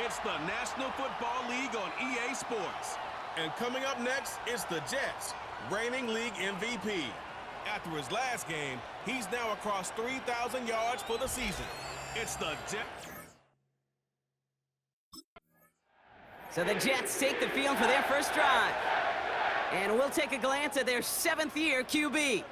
It's the National Football League on EA Sports. And coming up next, it's the Jets, reigning league MVP. After his last game, he's now across 3,000 yards for the season. It's the Jets. So the Jets take the field for their first drive. And we'll take a glance at their 7th-year QB.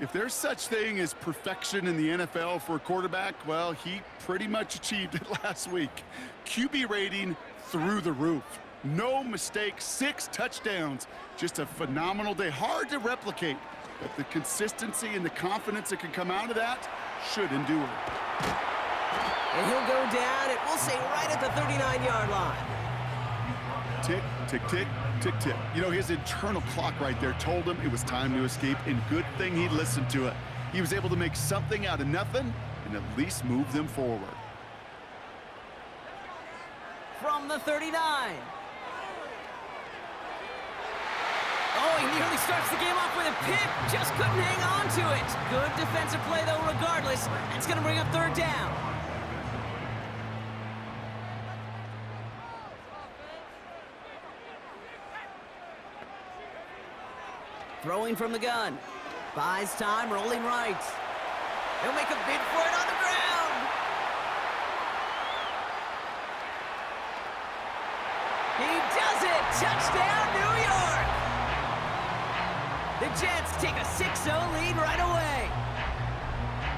If there's such thing as perfection in the NFL for a quarterback, well, he pretty much achieved it last week. QB rating through the roof. No mistakes, 6 touchdowns. Just a phenomenal day. Hard to replicate, but the consistency and the confidence that can come out of that should endure. And he'll go down, and we'll say right at the 39-yard line. Tick, tick, tick, tick, tick. You know, his internal clock right there told him it was time to escape, and good thing he listened to it. He was able to make something out of nothing and at least move them forward. From the 39. Oh, he nearly starts the game off with a pick. Just couldn't hang on to it. Good defensive play, though, regardless. That's going to bring up 3rd down. Throwing from the gun. Buys time, rolling right. He'll make a bid for it on the ground. He does it! Touchdown, New York! The Jets take a 6-0 lead right away.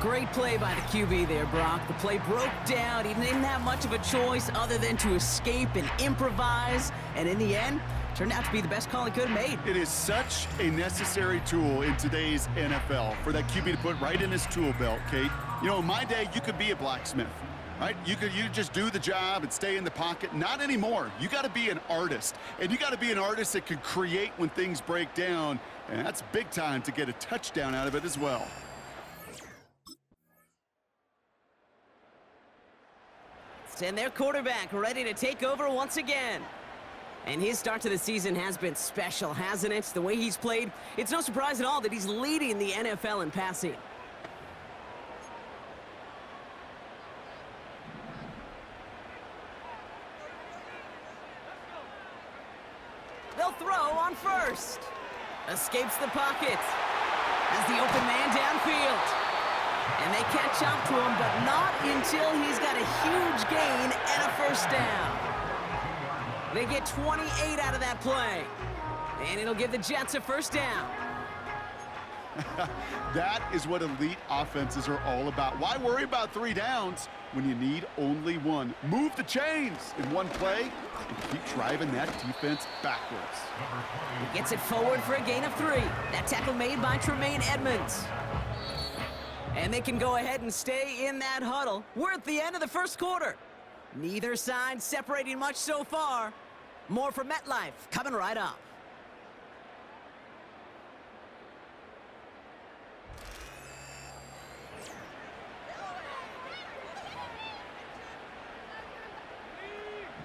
Great play by the QB there, Brock. The play broke down. He didn't have much of a choice other than to escape and improvise. And in the end, turned out to be the best call he could have made. It is such a necessary tool in today's NFL for that QB to put right in his tool belt, Kate. You know, in my day, you could be a blacksmith, right? You just do the job and stay in the pocket. Not anymore. You got to be an artist, and you got to be an artist that can create when things break down, and that's big time to get a touchdown out of it as well. And their quarterback ready to take over once again. And his start to the season has been special, hasn't it? The way he's played, it's no surprise at all that he's leading the NFL in passing. They'll throw on first. Escapes the pocket. Has the open man downfield. And they catch up to him, but not until he's got a huge gain and a 1st down. They get 28 out of that play. And it'll give the Jets a 1st down. That is what elite offenses are all about. Why worry about 3 downs when you need only 1? Move the chains in one play and keep driving that defense backwards. He gets it forward for a gain of 3. That tackle made by Tremaine Edmonds. And they can go ahead and stay in that huddle. We're at the end of the 1st quarter. Neither side separating much so far. More from MetLife coming right up.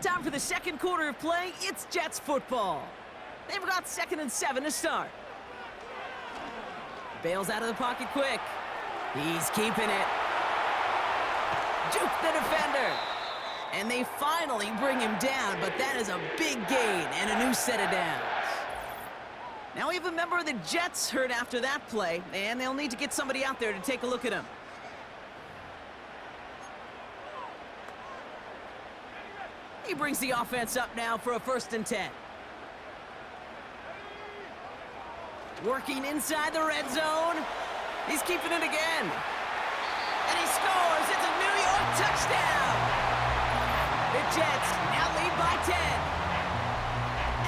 Time for the 2nd quarter of play. It's Jets football. They've got 2nd and 7 to start. Bails out of the pocket quick. He's keeping it. Juke the defender. And they finally bring him down, but that is a big gain and a new set of downs. Now we have a member of the Jets hurt after that play, and they'll need to get somebody out there to take a look at him. He brings the offense up now for a 1st and 10. Working inside the red zone. He's keeping it again. And he scores. It's a New York touchdown. The Jets now lead by 10.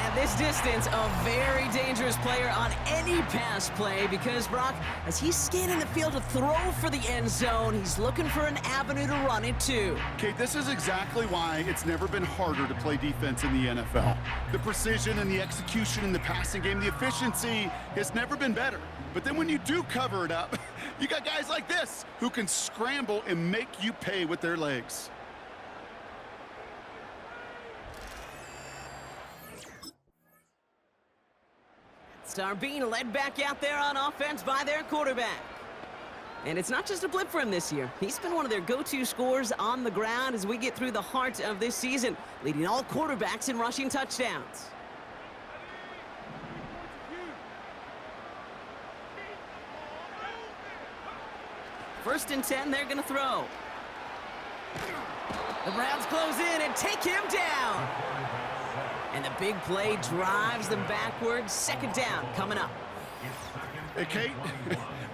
And this distance, a very dangerous player on any pass play because, Brock, as he's scanning the field to throw for the end zone, he's looking for an avenue to run it too. Kate, this is exactly why it's never been harder to play defense in the NFL. The precision and the execution in the passing game, the efficiency has never been better. But then when you do cover it up, you got guys like this who can scramble and make you pay with their legs. Are being led back out there on offense by their quarterback. And it's not just a blip for him this year. He's been one of their go-to scorers on the ground as we get through the heart of this season, leading all quarterbacks in rushing touchdowns. First and 10, they're going to throw. The Browns close in and take him down. And the big play drives them backwards. Second down coming up. Hey, Kate,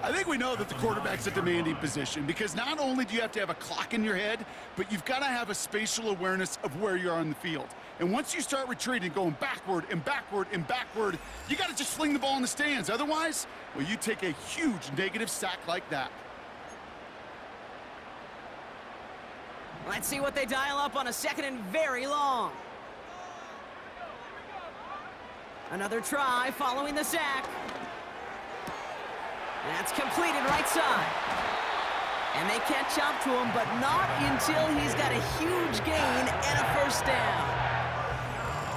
I think we know that the quarterback's a demanding position because not only do you have to have a clock in your head, but you've got to have a spatial awareness of where you are on the field. And once you start retreating, going backward and backward and backward, you got to just fling the ball in the stands. Otherwise, well, you take a huge negative sack like that. Let's see what they dial up on a second and very long. Another try following the sack. That's completed right side. And they catch up to him, but not until he's got a huge gain and a first down.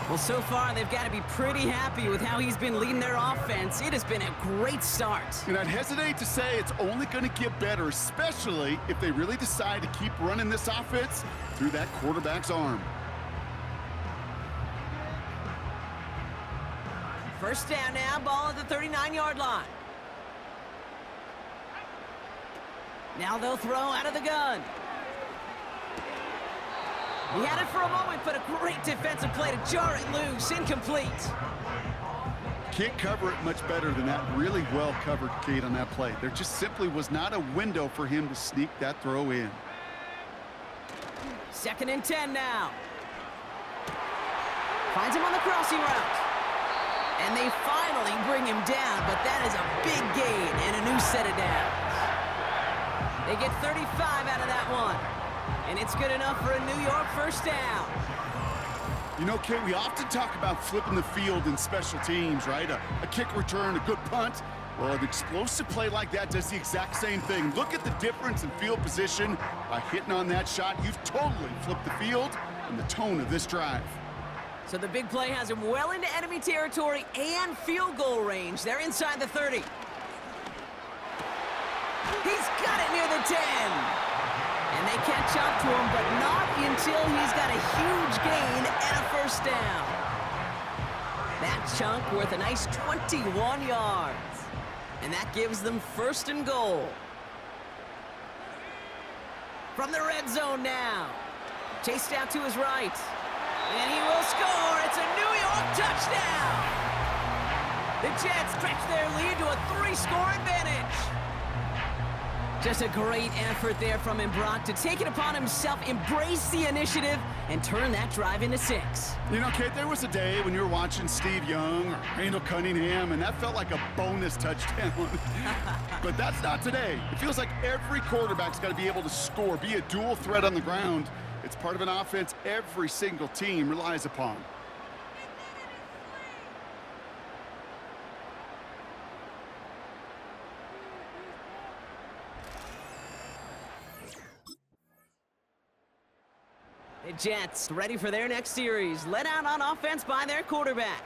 Well, so far, they've got to be pretty happy with how he's been leading their offense. It has been a great start. And I'd hesitate to say it's only going to get better, especially if they really decide to keep running this offense through that quarterback's arm. First down now, ball at the 39-yard line. Now they'll throw out of the gun. He had it for a moment, but a great defensive play to jar it loose. Incomplete. Can't cover it much better than that. Really well covered, Kate, on that play. There just simply was not a window for him to sneak that throw in. Second and 10 now. Finds him on the crossing route. And they finally bring him down, but that is a big gain and a new set of downs. They get 35 out of that one. And it's good enough for a New York first down. You know, Kate, we often talk about flipping the field in special teams, right? A kick return, a good punt. Well, an explosive play like that does the exact same thing. Look at the difference in field position. By hitting on that shot, you've totally flipped the field and the tone of this drive. So the big play has him well into enemy territory and field goal range. They're inside the 30. He's got it near the 10. And they catch up to him, but not until he's got a huge gain and a first down. That chunk worth a nice 21 yards. And that gives them first and goal. From the red zone now. Chased out to his right. And he will score. It's a New York touchdown. The Jets stretch their lead to a 3-score advantage. Just a great effort there from him, Brock, to take it upon himself, embrace the initiative, and turn that drive into 6. You know, Kate, there was a day when you were watching Steve Young or Randall Cunningham, and that felt like a bonus touchdown. But that's not today. It feels like every quarterback's got to be able to score, be a dual threat on the ground. It's part of an offense every single team relies upon. The Jets ready for their next series, led out on offense by their quarterback.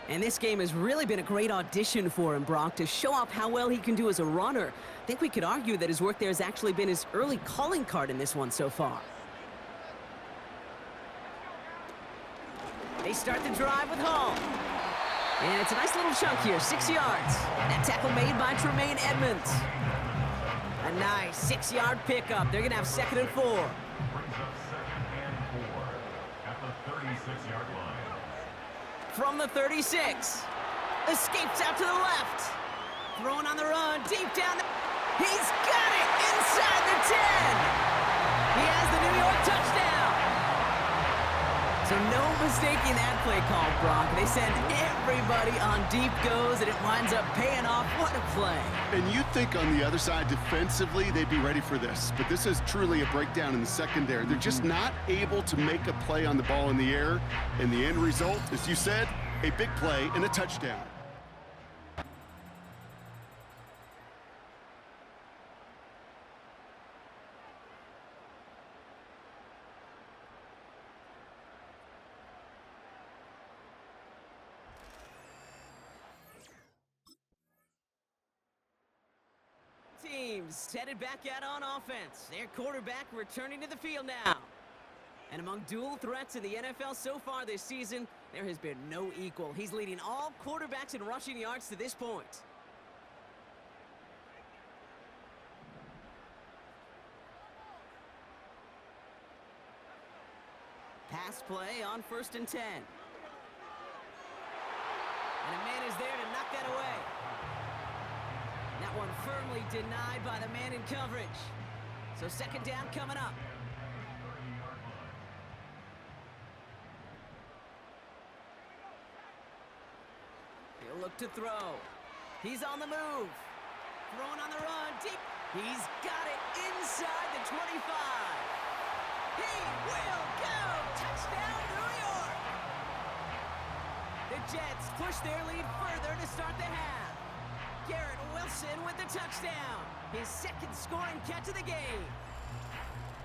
And this game has really been a great audition for him, Brock, to show off how well he can do as a runner. I think we could argue that his work there has actually been his early calling card in this one so far. They start the drive with Hall. And it's a nice little chunk here, 6 yards. That tackle made by Tremaine Edmonds. A nice 6-yard pickup. They're going to have 2nd and 4. From the 36. Escapes out to the left. Throwing on the run, deep down. He's got it inside the 10. He has the New York touchdown. So no mistaking that play call, Brock. They send everybody on deep goes, and it winds up paying off. What a play. And you'd think on the other side, defensively, they'd be ready for this. But this is truly a breakdown in the secondary. They're just not able to make a play on the ball in the air. And the end result, as you said, a big play and a touchdown. teams headed back out on offense. Their quarterback returning to the field now. And among dual threats in the NFL so far this season, there has been no equal. He's leading all quarterbacks in rushing yards to this point. Pass play on 1st and 10. And a man is there to knock that away. That one firmly denied by the man in coverage. So 2nd down coming up. He'll look to throw. He's on the move. Throwing on the run. Deep. He's got it inside the 25. He will go. Touchdown, New York. The Jets push their lead further to start the half. Garrett Wilson with the touchdown. His 2nd scoring catch of the game.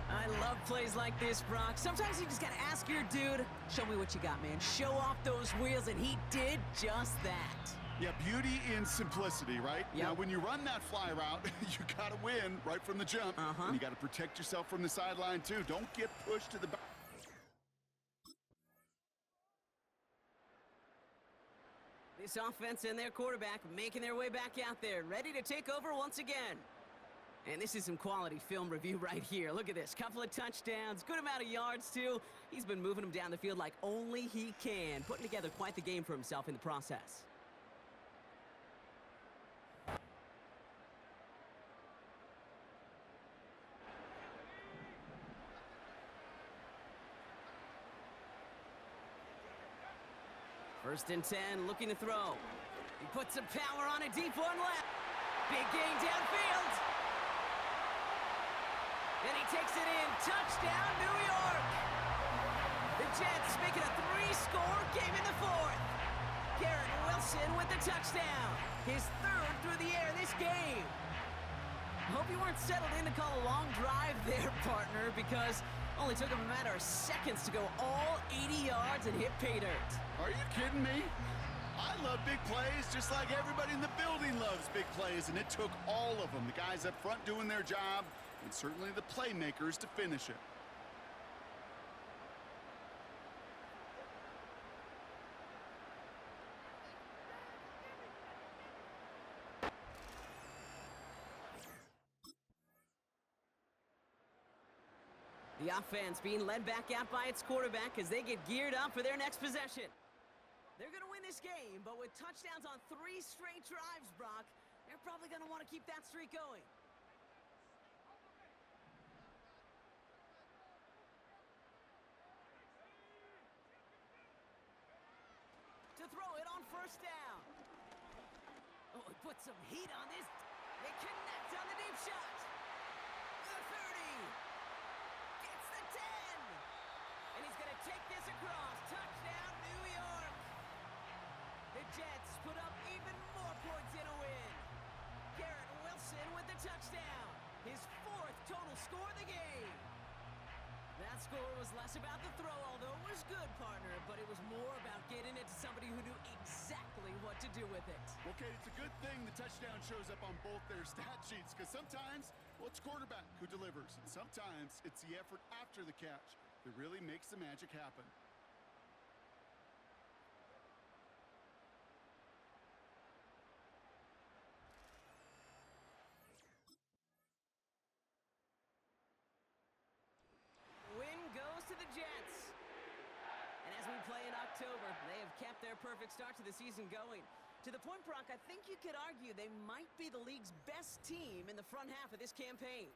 I love plays like this, Brock. Sometimes you just gotta ask your dude, show me what you got, man. Show off those wheels, and he did just that. Yeah, beauty in simplicity, right? Yep. Now, when you run that fly route, you got to win right from the jump. And you got to protect yourself from the sideline, too. Don't get pushed to the back. This offense and their quarterback making their way back out there, ready to take over once again. And this is some quality film review right here. Look at this. Couple of touchdowns, good amount of yards, too. He's been moving them down the field like only he can, putting together quite the game for himself in the process. First and 10, looking to throw. He puts some power on a deep one left. Big gain downfield. And he takes it in. Touchdown, New York. The Jets make it a 3-score game in the 4th. Garrett Wilson with the touchdown. His 3rd through the air this game. Hope you weren't settled in to call a long drive there, partner, because only took him a matter of seconds to go all 80 yards and hit pay dirt. Are you kidding me? I love big plays just like everybody in the building loves big plays, and it took all of them. The guys up front doing their job, and certainly the playmakers to finish it. The offense being led back out by its quarterback as they get geared up for their next possession. They're going to win this game, but with touchdowns on 3 straight drives, Brock, they're probably going to want to keep that streak going. To throw it on 1st down. Oh, he put some heat on this. They connect on the deep shot. The 30. Gets the 10. And he's going to take this across. Touchdown, New York. The Jets put up even more points in a win. Garrett Wilson with the touchdown. His 4th total score of the game. That score was less about the throw, although it was good, partner, but it was more about getting it to somebody who knew exactly what to do with it. Okay, it's a good thing the touchdown shows up on both their stat sheets, because sometimes, well, it's quarterback who delivers, and sometimes it's the effort after the catch that really makes the magic happen. To the Jets. And as we play in October, they have kept their perfect start to the season going. To the point, Brock, I think you could argue they might be the league's best team in the front half of this campaign.